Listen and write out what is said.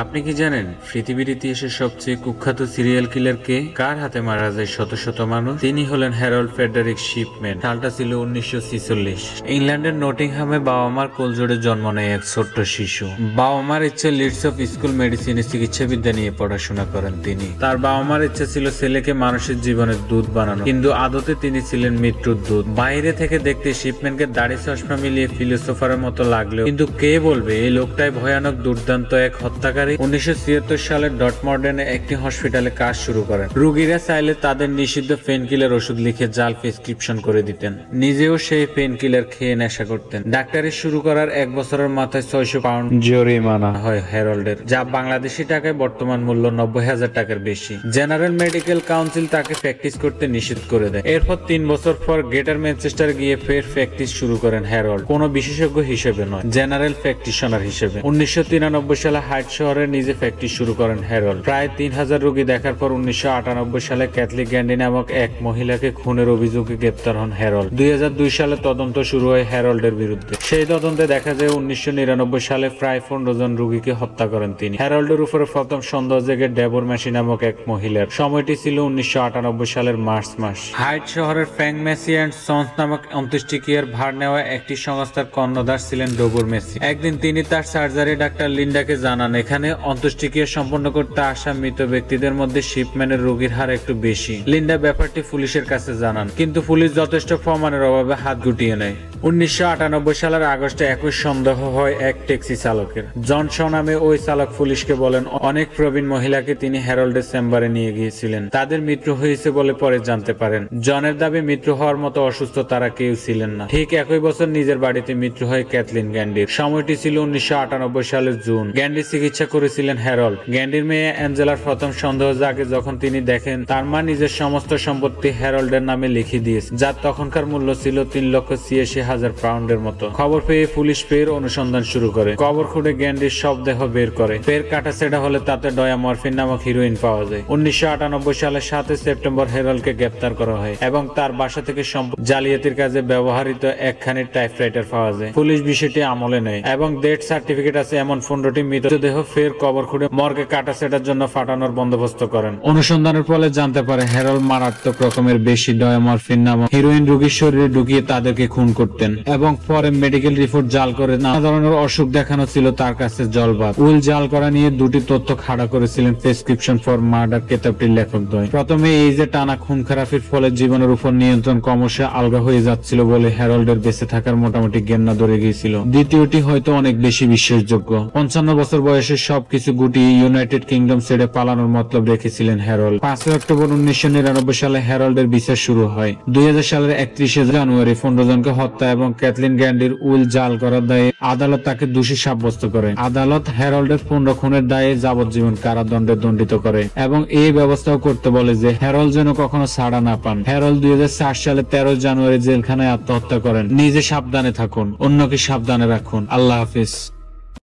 আপনি কি জানেন পৃথিবীর ইতিহাসে সবচেয়ে কুখ্যাত সিরিয়াল কিলার কে? কার হাতে মারা যায় শত শত মানুষ? তিনি হলেন হ্যারল্ড ফ্রেডারিক শিপম্যান। সালটা ছিল 1946। ইংল্যান্ডের নটিংহামে বাবা মার কোলজোড়ে জন্ম নেয় এক ছোট্ট শিশু। বাবা মার ইচ্ছে লিডস অফ স্কুল মেডিসিনে চিকিৎসাবিদ্যা নিয়ে পড়াশোনা করেন তিনি। তার বাবা মার ইচ্ছা ছিল ছেলেকে মানুষের জীবনের দূত বানানো, কিন্তু আদতে তিনি ছিলেন মৃত্যুর দূত। বাইরে থেকে দেখতে শিপম্যানকে দাড়ি চশমা মিলিয়ে ফিলোসোফারের মতো লাগলেও কিন্তু কে বলবে এই লোকটাই ভয়ানক দুর্দান্ত এক হত্যাকারী। 1976 সালে ডটমর্ডেনে একটি হসপিটালে কাজ শুরু করেন। রোগীরা চাইলে তাদের নিষিদ্ধ পেনকিলার ওষুধ লিখে জাল প্রেসক্রিপশন করে দিতেন। নিজেও সেই পেনকিলার খেয়ে নেশা করতেন। ডাক্তারি শুরু করার এক বছরের মাথায় 600 পাউন্ড জরিমানা হয় হ্যারল্ডের, যা বাংলাদেশি টাকায় বর্তমান মূল্য 90,000 টাকার বেশি। জেনারেল মেডিকেল কাউন্সিল তাকে প্র্যাকটিস করতে নিষিদ্ধ করে দেয়। এরপর 3 বছর পর গ্রেটার ম্যানচেস্টার গিয়ে ফের প্র্যাকটিস শুরু করেন হ্যারল্ড, কোনো বিশেষজ্ঞ হিসেবে নয়, জেনারেল প্র্যাকটিশনার হিসেবে। 1993 সালে হাইট শহরে নিজে প্র্যাকটিস শুরু করেন হ্যারল্ড। প্রায় 3000 রোগী দেখার পর 1998 সালে ক্যাথলিক গ্যান্ডি নামক এক মহিলাকে খুনের অভিযোগে গ্রেপ্তার হন হ্যারল্ড। 2002 সালে তদন্ত শুরু হয় হ্যারল্ডের বিরুদ্ধে। সেই তদন্তে দেখা যায় 1999 সালে প্রায় 15 জন রোগীকে হত্যা করেন তিনি। হ্যারল্ডের উপরে প্রথম সন্দেহ জেগে ডেবর ম্যাসি নামক এক মহিলার। সময়টি ছিল 1998 সালের মার্চ মাস। হাইট শহরের ফ্র্যাঙ্ক মেসি অ্যান্ড সন্স নামক অন্ত্যেষ্টিক্রিয়ার ভার নেওয়া একটি সংস্থার কর্ণধার ছিলেন ডেবর মেসি। একদিন তিনি তার সার্জারি ডাক্তার লিন্ডাকে জানান এখানে অন্ত্যেষ্টিক্রিয়া সম্পন্ন করতে আসা মৃত ব্যক্তিদের মধ্যে শিপম্যানের রোগীর হার একটু বেশি। লিন্ডা ব্যাপারটি পুলিশের কাছে জানান, কিন্তু পুলিশ যথেষ্ট প্রমাণের অভাবে হাত গুটিয়ে নেয়। 1998 সালের আগস্টে একই সন্দেহ হয় এক ট্যাক্সি চালকের। জনসন নামে ওই চালক পুলিশকে বলেন অনেক প্রবীণ মহিলাকে তিনি হ্যারল্ডের চেম্বারে নিয়ে গিয়েছিলেন, তাদের মৃত্যু হয়েছে বলে পরে জানতে পারেন। জনের দাবি মৃত্যু হওয়ার মতো অসুস্থ তারা কেউ ছিলেন না। ঠিক একই বছর নিজের বাড়িতে মৃত্যু হয় ক্যাথলিন গ্যান্ডির। সময়টি ছিল 1998 সালের জুন। গ্যান্ডি চিকিৎসা করেছিলেন হ্যারল্ড। গ্যান্ডির মেয়ে অ্যাঞ্জেলার প্রথম সন্দেহ জাগে যখন তিনি দেখেন তার মা নিজের সমস্ত সম্পত্তি হ্যারল্ডের নামে লিখে দিয়েছে, যার তখনকার মূল্য ছিল 3,86,000 পাউন্ডের মতো। খবর পেয়ে পুলিশ ফের অনুসন্ধান শুরু করে। কবর খুঁড়ে গ্যান্ডির সব দেহ বের করে। ফের কাটাছেড়া হলে তাতে ডয়ামরফিন নামক হিরোইন পাওয়া যায়। 1998 সালের 7 সেপ্টেম্বর হ্যারল্ডকে গ্রেপ্তার করা হয় এবং তার বাসা থেকে জালিয়াতির কাজে ব্যবহৃত একখানি টাইপরাইটার পাওয়া যায়। পুলিশ বিষয়টি আমলে নেয় এবং ডেথ সার্টিফিকেট আছে এমন 15টি মৃতদেহ ফের কবর খুঁড়ে মর্গে কাটাছেড়ার জন্য ফাটানোর বন্দোবস্ত করেন। অনুসন্ধানের ফলে জানতে পারে হ্যারল্ড মারাত্মক রকমের বেশি ডয়ামরফিন নামক হিরোইন রোগীর শরীরে ঢুকিয়ে তাদেরকে খুন করতেন এবং পরে মেডিকেল রিপোর্ট জাল করে নানা ধরনের অসুখ দেখানো ছিল তার কাছে জলবাদ। উইল জাল করা নিয়ে দুটি তথ্য খাড়া করেছিলেন প্রেসক্রিপশন ফর মার্ডার কিতাবটির লেখকদ্বয়। প্রথমে এই যে টানা খুন খারাপির ফলে জীবনের উপর নিয়ন্ত্রণ ক্রমশ আলগা হয়ে যাচ্ছিল বলে হ্যারল্ডের বেঁচে থাকার মোটামুটি জ্ঞান ধরে গিয়েছিল। দ্বিতীয়টি হয়তো অনেক বেশি বিশ্বাসযোগ্য। 55 বছর বয়সে সবকিছু গুটিয়ে ইউনাইটেড কিংডম ছেড়ে পালানোর মতলব রেখেছিলেন হ্যারল্ড। 5 অক্টোবর 1999 সালে হ্যারল্ডের বিচার শুরু হয়। 2000 সালের 31 জানুয়ারি 15 জনকে হত্যা এবং ক্যাথলিন গ্যান্ডির উইল জাল করার দায়ে আদালত তাকে দোষী সাব্যস্ত করে। আদালত হ্যারল্ডের 15 খুনের দায়ে যাবজ্জীবন কারাদণ্ডে দণ্ডিত করে এবং এই ব্যবস্থাও করতে বলে যে হ্যারল্ড যেন কখনো ছাড়া না পান। হ্যারল্ড 2004 সালে 13 জানুয়ারি জেলখানায় আত্মহত্যা করেন। নিজে সাবধানে থাকুন, অন্যকে সাবধানে রাখুন। আল্লাহ হাফিজ।